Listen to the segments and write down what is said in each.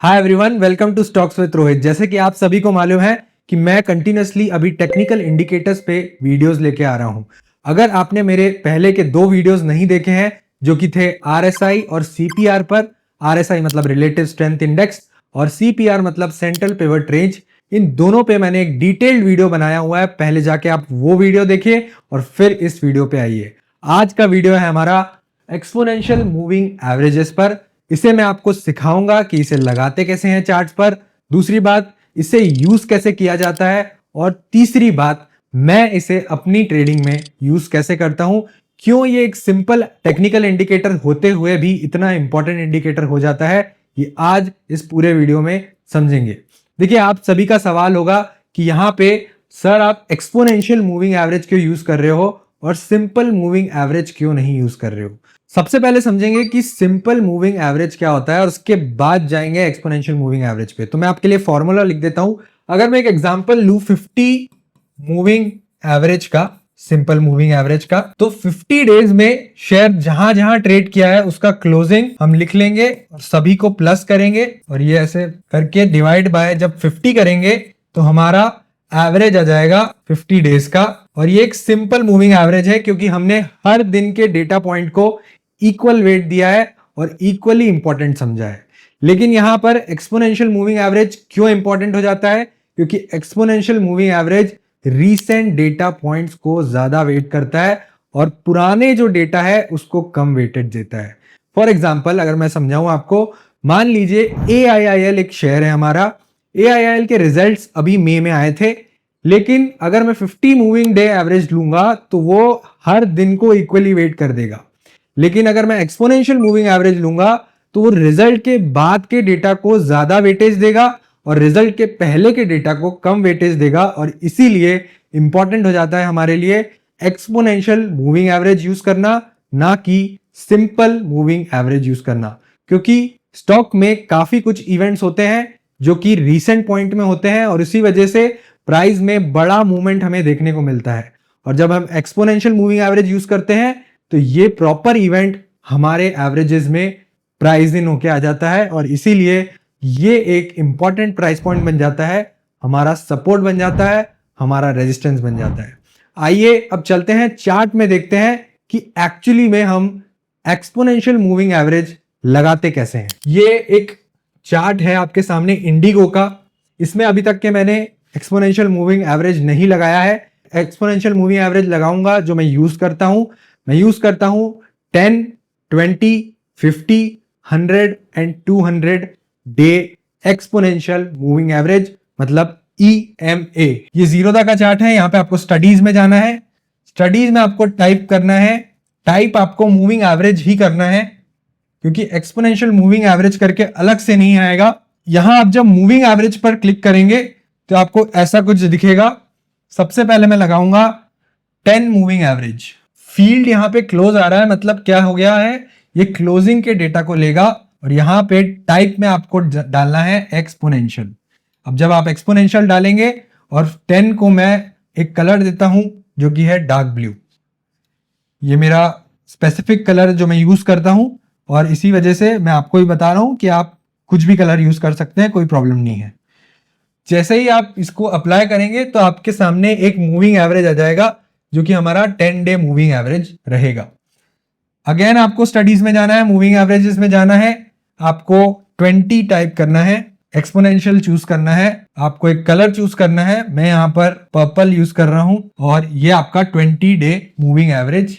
Hi everyone, welcome to stocks with Rohit. जैसे कि आप सभी को मालूम है कि मैं कंटिन्यूअसली अभी टेक्निकल इंडिकेटर्स पे वीडियोस लेके आ रहा हूं। अगर आपने मेरे पहले के दो वीडियोस नहीं देखे हैं जो कि थे आरएसआई और सीपीआर पर, आरएसआई मतलब रिलेटिव स्ट्रेंथ इंडेक्स और सीपीआर मतलब सेंट्रल पिवट रेंज, इन दोनों पे मैंने एक डिटेल्ड वीडियो बनाया हुआ है। पहले जाके आप वो वीडियो देखिए और फिर इस वीडियो पे आइए। आज का वीडियो है हमारा एक्सपोनेंशियल मूविंग एवरेजेस पर। इसे मैं आपको सिखाऊंगा कि इसे लगाते कैसे हैं चार्ट्स पर। दूसरी बात, इसे यूज कैसे किया जाता है। और तीसरी बात, मैं इसे अपनी ट्रेडिंग में यूज कैसे करता हूं। क्यों ये एक सिंपल टेक्निकल इंडिकेटर होते हुए भी इतना इंपॉर्टेंट इंडिकेटर हो जाता है, ये आज इस पूरे वीडियो में समझेंगे। देखिए, आप सभी का सवाल होगा कि यहां पे सर आप एक्सपोनेंशियल मूविंग एवरेज क्यों यूज कर रहे हो और सिंपल मूविंग एवरेज क्यों नहीं यूज कर रहे हो। सबसे पहले समझेंगे कि सिंपल मूविंग एवरेज क्या होता है और उसके बाद जाएंगे एक्सपोनेंशियल मूविंग एवरेज पे। तो मैं आपके लिए फॉर्मूला लिख देता हूं। अगर मैं एक एग्जांपल लूं 50 मूविंग एवरेज का, सिंपल मूविंग एवरेज का, तो 50 डेज में शेयर जहां जहां ट्रेड किया है उसका क्लोजिंग हम लिख लेंगे और सभी को प्लस करेंगे और ये ऐसे करके डिवाइड बाय जब 50 करेंगे तो हमारा एवरेज आ जाएगा 50 डेज का। और ये एक सिंपल मूविंग एवरेज है क्योंकि हमने हर दिन के डेटा पॉइंट को इक्वल वेट दिया है और इक्वली इंपॉर्टेंट समझा है। लेकिन यहां पर एक्सपोनेंशियल मूविंग एवरेज क्यों इंपॉर्टेंट हो जाता है? क्योंकि exponential moving average recent data points को ज्यादा वेट करता है और पुराने जो डेटा है उसको कम वेटेज देता है। फॉर एग्जाम्पल अगर मैं समझाऊं आपको, मान लीजिए AIIL एक शेयर है हमारा। AIIL के रिजल्ट्स अभी मई में आए थे, लेकिन अगर मैं 50 मूविंग डे एवरेज लूंगा तो वो हर दिन को इक्वली वेट कर देगा। लेकिन अगर मैं एक्सपोनेंशियल मूविंग एवरेज लूंगा तो वो रिजल्ट के बाद के डेटा को ज्यादा वेटेज देगा और रिजल्ट के पहले के डेटा को कम वेटेज देगा। और इसीलिए इंपॉर्टेंट हो जाता है हमारे लिए एक्सपोनेंशियल मूविंग एवरेज यूज करना, ना कि सिंपल मूविंग एवरेज यूज करना। क्योंकि स्टॉक में काफी कुछ इवेंट्स होते हैं जो कि रीसेंट पॉइंट में होते हैं और इसी वजह से प्राइस में बड़ा मूवमेंट हमें देखने को मिलता है। और जब हम एक्सपोनेंशियल मूविंग एवरेज यूज करते हैं तो ये प्रॉपर इवेंट हमारे एवरेजेस में प्राइस इन होके आ जाता है और इसीलिए ये एक इंपॉर्टेंट प्राइस पॉइंट बन जाता है, हमारा सपोर्ट बन जाता है, हमारा रेजिस्टेंस बन जाता है। आइए अब चलते हैं चार्ट में, देखते हैं कि एक्चुअली में हम एक्सपोनेंशियल मूविंग एवरेज लगाते कैसे हैं। ये एक चार्ट है आपके सामने इंडिगो का। इसमें अभी तक के मैंने एक्सपोनेंशियल मूविंग एवरेज नहीं लगाया है। एक्सपोनेंशियल मूविंग एवरेज लगाऊंगा जो मैं यूज करता हूं। मैं यूज करता हूं 10, 20, 50, 100 and 200 day exponential moving average, मतलब EMA। ये जीरोधा का चार्ट है। यहां पे आपको स्टडीज में जाना है। स्टडीज में आपको टाइप करना है, टाइप आपको मूविंग एवरेज ही करना है क्योंकि एक्सपोनेंशियल मूविंग एवरेज करके अलग से नहीं आएगा। यहां आप जब मूविंग एवरेज पर क्लिक करेंगे तो आपको ऐसा कुछ दिखेगा। सबसे पहले मैं लगाऊंगा 10 मूविंग एवरेज। फील्ड यहां पे क्लोज आ रहा है, मतलब क्या हो गया है, ये क्लोजिंग के डेटा को लेगा और यहां पे टाइप में आपको डालना है एक्सपोनेंशियल। अब जब आप एक्सपोनेंशियल डालेंगे और 10 को मैं एक कलर देता हूं जो कि है डार्क ब्लू। ये मेरा स्पेसिफिक कलर जो मैं यूज करता हूं और इसी वजह से मैं आपको भी बता रहा हूं कि आप कुछ भी कलर यूज कर सकते हैं, कोई प्रॉब्लम नहीं है। जैसे ही आप इसको अप्लाई करेंगे तो आपके सामने एक मूविंग एवरेज आ जाएगा जो कि हमारा 10 डे मूविंग एवरेज रहेगा। अगेन आपको स्टडीज में जाना है, मूविंग एवरेजेस में जाना है, आपको 20 टाइप करना है, एक्सपोनेंशियल चूज करना है, आपको एक कलर चूज करना है। मैं यहां पर पर्पल यूज कर रहा हूं और ये आपका 20 डे मूविंग एवरेज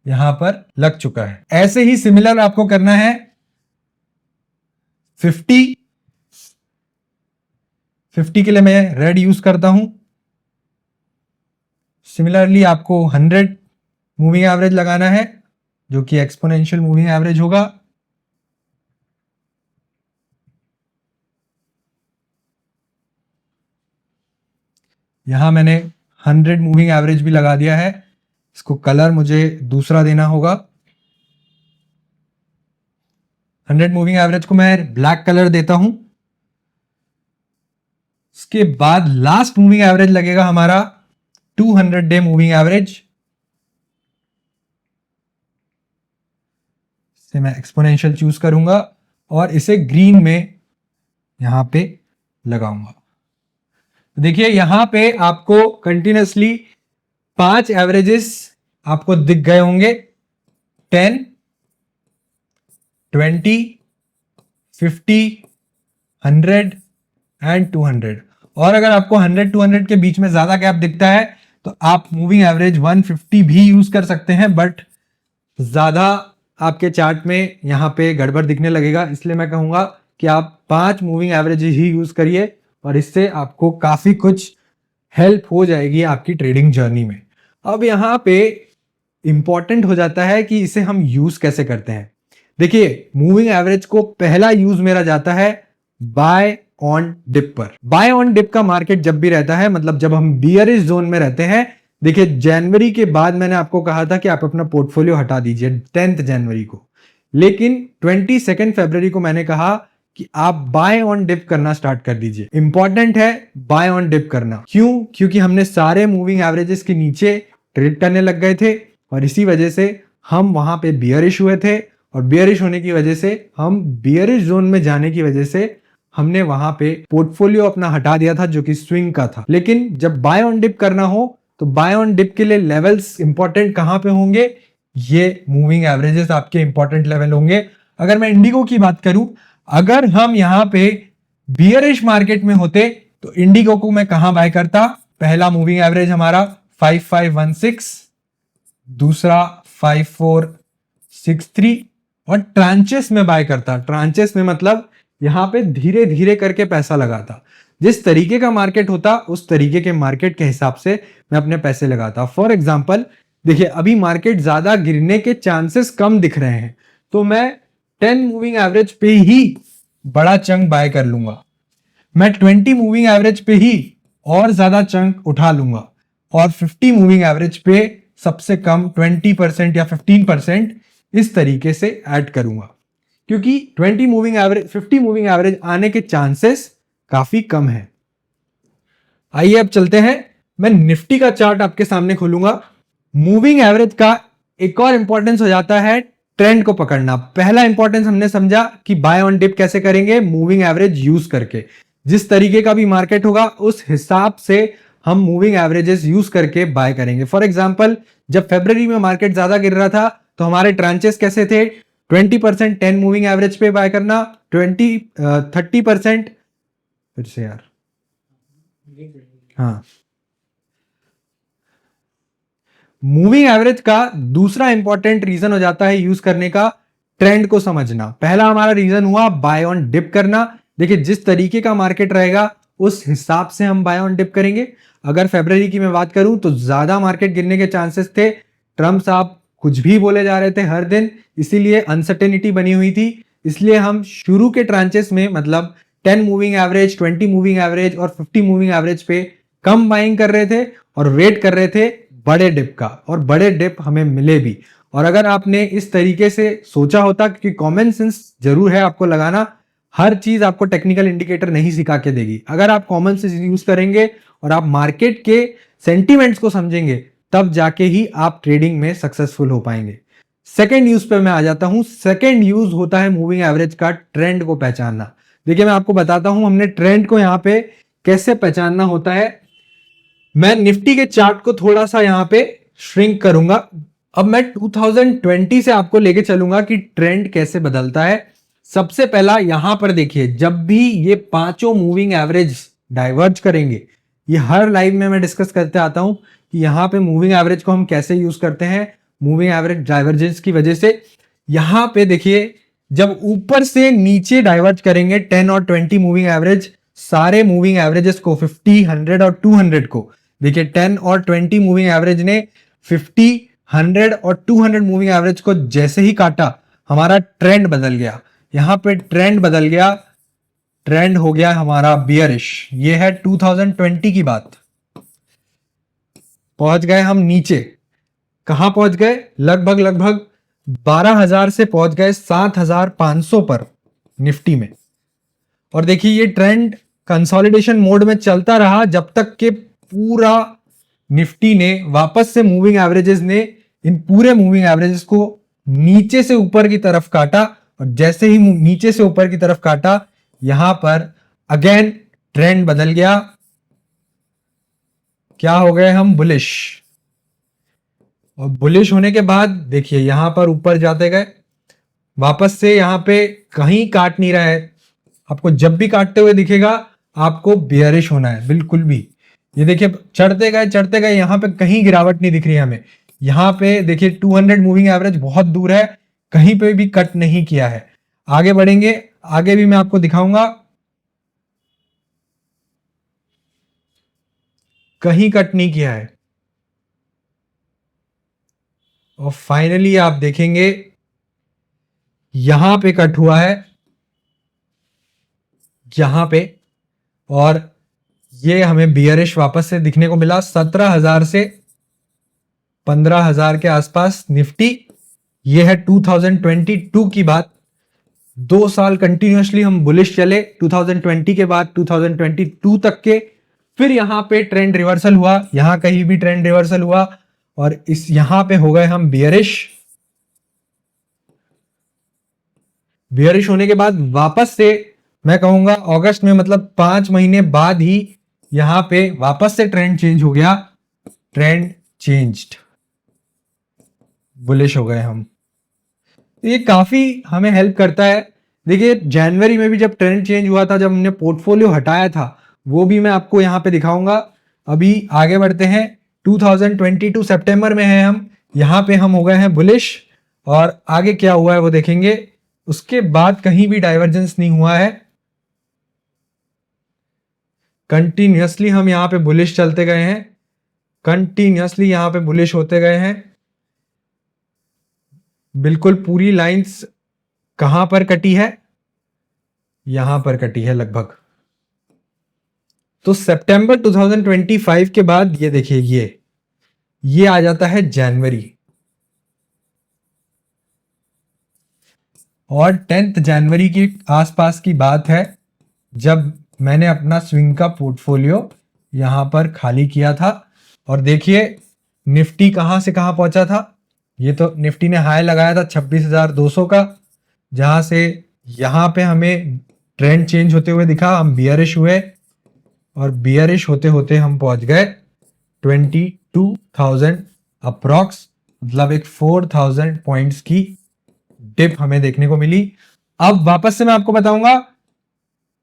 यहां पर लग चुका है। ऐसे ही सिमिलर आपको करना है 50। 50 के लिए मैं रेड यूज करता हूं। सिमिलरली आपको 100 मूविंग एवरेज लगाना है जो कि एक्सपोनेंशियल मूविंग एवरेज होगा। यहां मैंने 100 मूविंग एवरेज भी लगा दिया है। इसको कलर मुझे दूसरा देना होगा। 100 मूविंग एवरेज को मैं ब्लैक कलर देता हूं। इसके बाद लास्ट मूविंग एवरेज लगेगा हमारा 200 डे मूविंग एवरेज। इसे मैं एक्सपोनेंशियल चूज करूंगा और इसे ग्रीन में यहां पे लगाऊंगा। देखिए यहां पे आपको कंटिन्यूसली 5 एवरेजेस आपको दिख गए होंगे, 10, 20, 50, 100 एंड 200। और अगर आपको 100 200 के बीच में ज्यादा गैप दिखता है तो आप मूविंग एवरेज 150 भी यूज कर सकते हैं, बट ज्यादा आपके चार्ट में यहां पे गड़बड़ दिखने लगेगा। इसलिए मैं कहूंगा कि आप 5 मूविंग एवरेज ही यूज करिए और इससे आपको काफी कुछ हेल्प हो जाएगी आपकी ट्रेडिंग जर्नी में। अब यहां पे इंपॉर्टेंट हो जाता है कि इसे हम यूज कैसे करते हैं। देखिए मूविंग एवरेज को पहला यूज मेरा जाता है बाय ऑन डिप पर। बाय ऑन डिप का मार्केट जब भी रहता है, मतलब जब हम बियरिश जोन में रहते हैं, देखिए जनवरी के बाद मैंने आपको कहा था कि आप अपना पोर्टफोलियो हटा दीजिए 10 जनवरी को, लेकिन 22 फरवरी को मैंने कहा कि आप बाय ऑन डिप करना स्टार्ट कर दीजिए। इंपॉर्टेंट है बाय ऑन डिप करना। क्यों? क्योंकि हमने सारे मूविंग एवरेजेस के नीचे ट्रेड करने लग गए थे और इसी वजह से हम वहां पे बियरिश हुए थे, और बियरिश होने की वजह से हम बियरिश जोन में जाने की वजह से हमने वहां पे पोर्टफोलियो अपना हटा दिया था जो कि स्विंग का था। लेकिन जब बाय ऑन डिप करना हो तो बाय ऑन डिप के लिए लेवल्स इंपॉर्टेंट कहां पे होंगे? ये मूविंग एवरेजेस आपके इंपॉर्टेंट लेवल होंगे। अगर मैं इंडिगो की बात करूं, अगर हम यहां पे बियरिश मार्केट में होते तो इंडिगो को मैं कहां बाय करता? पहला मूविंग एवरेज हमारा 5516, दूसरा 5463 और ट्रांचेस में बाय करता। ट्रांचेस में मतलब यहां पे धीरे धीरे करके पैसा लगाता। जिस तरीके का मार्केट होता उस तरीके के मार्केट के हिसाब से मैं अपने पैसे लगाता। फॉर एग्जांपल देखिए अभी मार्केट ज्यादा गिरने के चांसेस कम दिख रहे हैं तो मैं 10 मूविंग एवरेज पे ही बड़ा चंक बाय कर लूंगा, मैं 20 मूविंग एवरेज पे ही और ज्यादा चंक उठा लूंगा, और 50 मूविंग एवरेज पे सबसे कम 20% या 15% इस तरीके से ऐड करूंगा, क्योंकि 20 मूविंग एवरेज 50 मूविंग एवरेज आने के चांसेस काफी कम है। आइए अब चलते हैं, मैं निफ्टी का चार्ट आपके सामने खोलूंगा। मूविंग एवरेज का एक और इंपॉर्टेंस हो जाता है ट्रेंड को पकड़ना। पहला इंपॉर्टेंस हमने समझा कि बाय ऑन डिप कैसे करेंगे, मूविंग एवरेज यूज करके। जिस तरीके का भी मार्केट होगा उस हिसाब से हम मूविंग एवरेजेस यूज करके बाय करेंगे। फॉर एग्जांपल जब फरवरी में मार्केट ज्यादा गिर रहा था तो हमारे ट्रांचेस कैसे थे? 20% 10 मूविंग एवरेज पे बाय करना, 30% फिर से यार, हाँ, मूविंग एवरेज का दूसरा इंपॉर्टेंट रीजन हो जाता है यूज करने का ट्रेंड को समझना। पहला हमारा रीजन हुआ बाय ऑन डिप करना। देखिए जिस तरीके का मार्केट रहेगा उस हिसाब से हम बाय ऑन डिप करेंगे। अगर फरवरी की मैं बात करूं तो ज्यादा मार्केट गिरने के चांसेस थे, ट्रम्प साहब कुछ भी बोले जा रहे थे हर दिन, इसीलिए अनसर्टेनिटी बनी हुई थी। इसलिए हम शुरू के ट्रांचेस में मतलब 10 मूविंग एवरेज, 20 मूविंग एवरेज और 50 मूविंग एवरेज पे कम बाइंग कर रहे थे और वेट कर रहे थे बड़े डिप का, और बड़े डिप हमें मिले भी। और अगर आपने इस तरीके से सोचा होता, क्योंकि कॉमन सेंस जरूर है आपको लगाना, हर चीज आपको टेक्निकल इंडिकेटर नहीं सिखा के देगी। अगर आप कॉमन सेंस यूज करेंगे और आप मार्केट के सेंटीमेंट्स को समझेंगे तब जाके ही आप ट्रेडिंग में सक्सेसफुल हो पाएंगे। सेकेंड यूज पे मैं आ जाता हूं। सेकेंड यूज होता है मूविंग एवरेज का ट्रेंड को पहचानना। देखिए मैं आपको बताता हूं हमने ट्रेंड को यहां पे कैसे पहचानना होता है। मैं निफ्टी के चार्ट को थोड़ा सा यहां पे श्रिंक करूंगा। अब मैं 2020 से आपको लेके चलूंगा कि ट्रेंड कैसे बदलता है। सबसे पहला यहां पर देखिए, जब भी ये पांचों मूविंग एवरेज डाइवर्ज करेंगे, ये हर लाइव में मैं डिस्कस करते आता हूं कि यहां पे मूविंग एवरेज को हम कैसे यूज करते हैं मूविंग एवरेज डाइवर्जेंस की वजह से। यहां पे देखिए जब ऊपर से नीचे डाइवर्ज करेंगे 10 और 20 मूविंग एवरेज, सारे मूविंग एवरेजेस को 50, 100 और 200 को, देखिए 10 और 20 मूविंग एवरेज ने 50, 100 और 200 मूविंग एवरेज को जैसे ही काटा, हमारा ट्रेंड बदल गया। यहां पे ट्रेंड बदल गया, ट्रेंड हो गया हमारा बियरिश। ये है 2020 की बात। पहुंच गए हम नीचे, कहां पहुंच गए? लगभग 12,000 से पहुंच गए 7,500 पर निफ्टी में। और देखिए ये ट्रेंड कंसोलिडेशन मोड में चलता रहा जब तक कि पूरा निफ्टी ने वापस से मूविंग एवरेजेस ने इन पूरे मूविंग एवरेजेस को नीचे से ऊपर की तरफ काटा, और जैसे ही नीचे से ऊपर की तरफ काटा, यहां पर अगेन ट्रेंड बदल गया, क्या हो गए हम, बुलिश। और बुलिश होने के बाद देखिए यहां पर ऊपर जाते गए, वापस से यहां पे कहीं काट नहीं रहा है। आपको जब भी काटते हुए दिखेगा आपको बियरिश होना है, बिल्कुल भी। ये देखिए चढ़ते गए, यहां पे कहीं गिरावट नहीं दिख रही है हमें। यहां पे देखिए 200 मूविंग एवरेज बहुत दूर है, कहीं पे भी कट नहीं किया है। आगे बढ़ेंगे, आगे भी मैं आपको दिखाऊंगा, कहीं कट नहीं किया है। और फाइनली आप देखेंगे यहां पे कट हुआ है, यहां पे, और ये हमें बियरिश वापस से दिखने को मिला 17,000 से 15,000 के आसपास निफ्टी। ये है 2022 की बात। 2 साल कंटिन्यूअसली हम बुलिश चले, 2020 के बाद 2022 तक के। फिर यहां पे ट्रेंड रिवर्सल हुआ, यहां कहीं भी ट्रेंड रिवर्सल हुआ, और इस यहां पे हो गए हम बियरिश। बियरिश होने के बाद वापस से मैं कहूंगा अगस्त में, मतलब 5 महीने बाद ही यहां पे वापस से ट्रेंड चेंज हो गया, ट्रेंड चेंज्ड, बुलिश हो गए हम। ये काफी हमें हेल्प करता है। देखिए जनवरी में भी जब ट्रेंड चेंज हुआ था, जब हमने पोर्टफोलियो हटाया था, वो भी मैं आपको यहां पे दिखाऊंगा। अभी आगे बढ़ते हैं, 2022 सितंबर में है हम, यहां पे हम हो गए हैं बुलिश, और आगे क्या हुआ है वो देखेंगे। उसके बाद कहीं भी डाइवर्जेंस नहीं हुआ है, कंटिन्यूअसली हम यहां पे बुलिश चलते गए हैं, कंटिन्यूअसली यहां पे बुलिश होते गए हैं। बिल्कुल पूरी लाइंस कहां पर कटी है, यहां पर कटी है लगभग। तो सितंबर 2025 के बाद ये देखिए, ये आ जाता है जनवरी, और 10 जनवरी के आसपास की बात है जब मैंने अपना स्विंग का पोर्टफोलियो यहां पर खाली किया था। और देखिए निफ्टी कहां से कहां पहुंचा था। ये तो निफ्टी ने हाई लगाया था 26,200 का, जहां से यहां पे हमें ट्रेंड चेंज होते हुए दिखा, हम बियरिश हुए, और बियरिश होते होते हम पहुंच गए 22,000 अप्रॉक्स, मतलब एक 4,000 पॉइंट्स की डिप हमें देखने को मिली। अब वापस से मैं आपको बताऊंगा,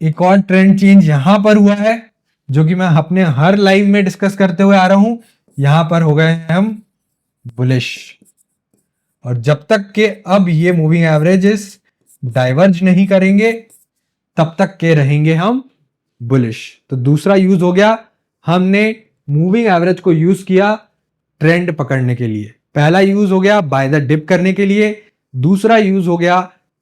एक और ट्रेंड चेंज यहां पर हुआ है, जो कि मैं अपने हर लाइव में डिस्कस करते हुए आ रहा हूं। यहां पर हो गए हैं हम बुलिश, और जब तक के अब ये मूविंग एवरेजेस डाइवर्ज नहीं करेंगे तब तक के रहेंगे हम बुलिश। तो दूसरा यूज हो गया, हमने मूविंग एवरेज को यूज किया ट्रेंड पकड़ने के लिए। पहला यूज हो गया बाय द डिप करने के लिए, दूसरा यूज हो गया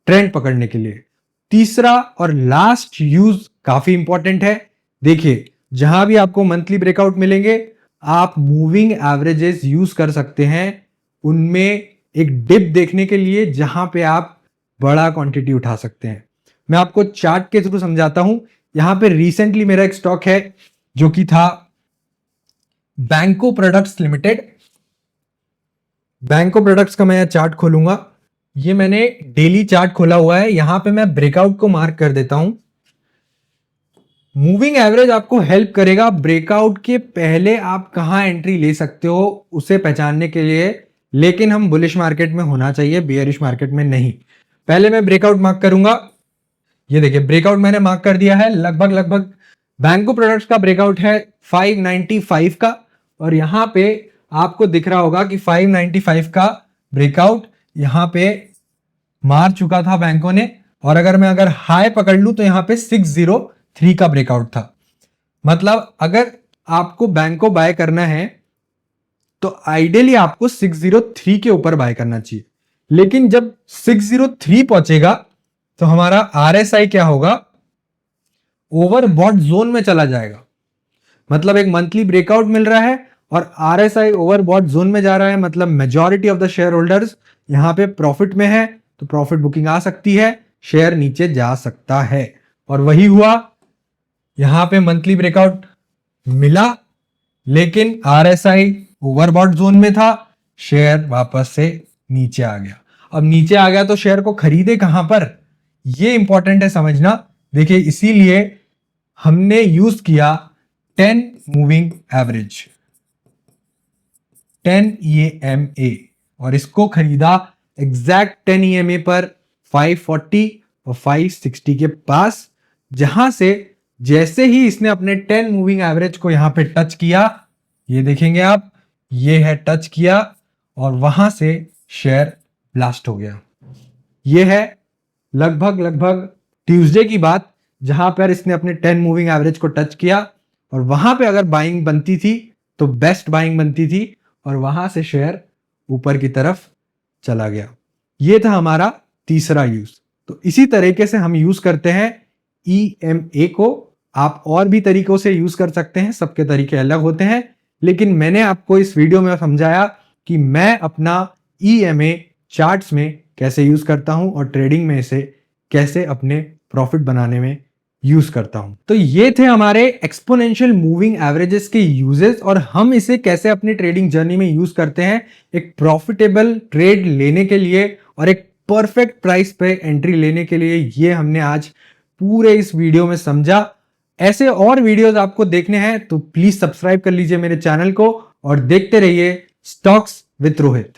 ट्रेंड पकड़ने के लिए। तीसरा और लास्ट यूज काफी इंपॉर्टेंट है। देखिए जहां भी आपको मंथली ब्रेकआउट मिलेंगे, आप मूविंग एवरेजेस यूज कर सकते हैं उनमें एक डिप देखने के लिए, जहां पे आप बड़ा क्वांटिटी उठा सकते हैं। मैं आपको चार्ट के थ्रू समझाता हूं। यहां पे रिसेंटली मेरा एक स्टॉक है जो कि था बैंको प्रोडक्ट्स लिमिटेड। बैंको प्रोडक्ट्स का मैं चार्ट खोलूंगा, ये मैंने डेली चार्ट खोला हुआ है, यहां पे मैं ब्रेकआउट को मार्क कर देता हूं। मूविंग एवरेज आपको हेल्प करेगा ब्रेकआउट के पहले आप कहां एंट्री ले सकते हो उसे पहचानने के लिए, लेकिन हम बुलिश मार्केट में होना चाहिए, बियरिश मार्केट में नहीं। पहले मैं ब्रेकआउट मार्क करूंगा, ये देखिए ब्रेकआउट मैंने मार्क कर दिया है। लगभग बैंको प्रोडक्ट्स का ब्रेकआउट है 595 का, और यहां पे आपको दिख रहा होगा कि 595 का ब्रेकआउट यहां पे मार चुका था बैंकों ने। और अगर हाई पकड़ लूं तो यहां पे 603 का ब्रेकआउट था। मतलब अगर आपको बैंको बाय करना है तो आइडियली आपको 603 के ऊपर बाय करना चाहिए, लेकिन जब 603 पहुंचेगा तो हमारा आरएसआई क्या होगा, ओवरबॉट जोन में चला जाएगा। मतलब एक मंथली ब्रेकआउट मिल रहा है और आरएसआई ओवरबॉट जोन में जा रहा है, मतलब majority of the share holders यहां पे प्रॉफिट में है, तो प्रॉफिट बुकिंग आ सकती है, शेयर नीचे जा सकता है। और वही हुआ, यहां पे मंथली ब्रेकआउट मिला, लेकिन आरएसआई ओवरबॉट जोन में था, शेयर वापस से नीचे आ गया। अब नीचे आ गया तो शेयर को खरीदे कहां पर, यह इंपॉर्टेंट है समझना। देखिए इसीलिए हमने यूज किया 10 मूविंग एवरेज, 10 EMA, और इसको खरीदा एग्जैक्ट 10 EMA पर 540 और 560 के पास, जहां से जैसे ही इसने अपने 10 मूविंग एवरेज को यहां पे टच किया, ये देखेंगे आप, ये है टच किया और वहां से शेयर ब्लास्ट हो गया। ये है लगभग ट्यूसडे की बात, जहां पर इसने अपने 10 मूविंग एवरेज को टच किया और वहां पे अगर बाइंग बनती थी तो बेस्ट बाइंग बनती थी और वहां से शेयर ऊपर की तरफ चला गया। ये था हमारा तीसरा यूज। तो इसी तरीके से हम यूज करते हैं EMA को। आप और भी तरीकों से यूज कर सकते हैं, सबके तरीके अलग होते हैं, लेकिन मैंने आपको इस वीडियो में समझाया कि मैं अपना EMA चार्ट्स में कैसे यूज करता हूं और ट्रेडिंग में इसे कैसे अपने प्रॉफिट बनाने में यूज करता हूं। तो ये थे हमारे एक्सपोनेंशियल मूविंग एवरेजेस के यूजेस और हम इसे कैसे अपनी ट्रेडिंग जर्नी में यूज करते हैं एक प्रॉफिटेबल ट्रेड लेने के लिए और एक परफेक्ट प्राइस पे एंट्री लेने के लिए। ये हमने आज पूरे इस वीडियो में समझा। ऐसे और वीडियोस आपको देखने हैं तो प्लीज सब्सक्राइब कर लीजिए मेरे चैनल को और देखते रहिए स्टॉक्स विद रोहित।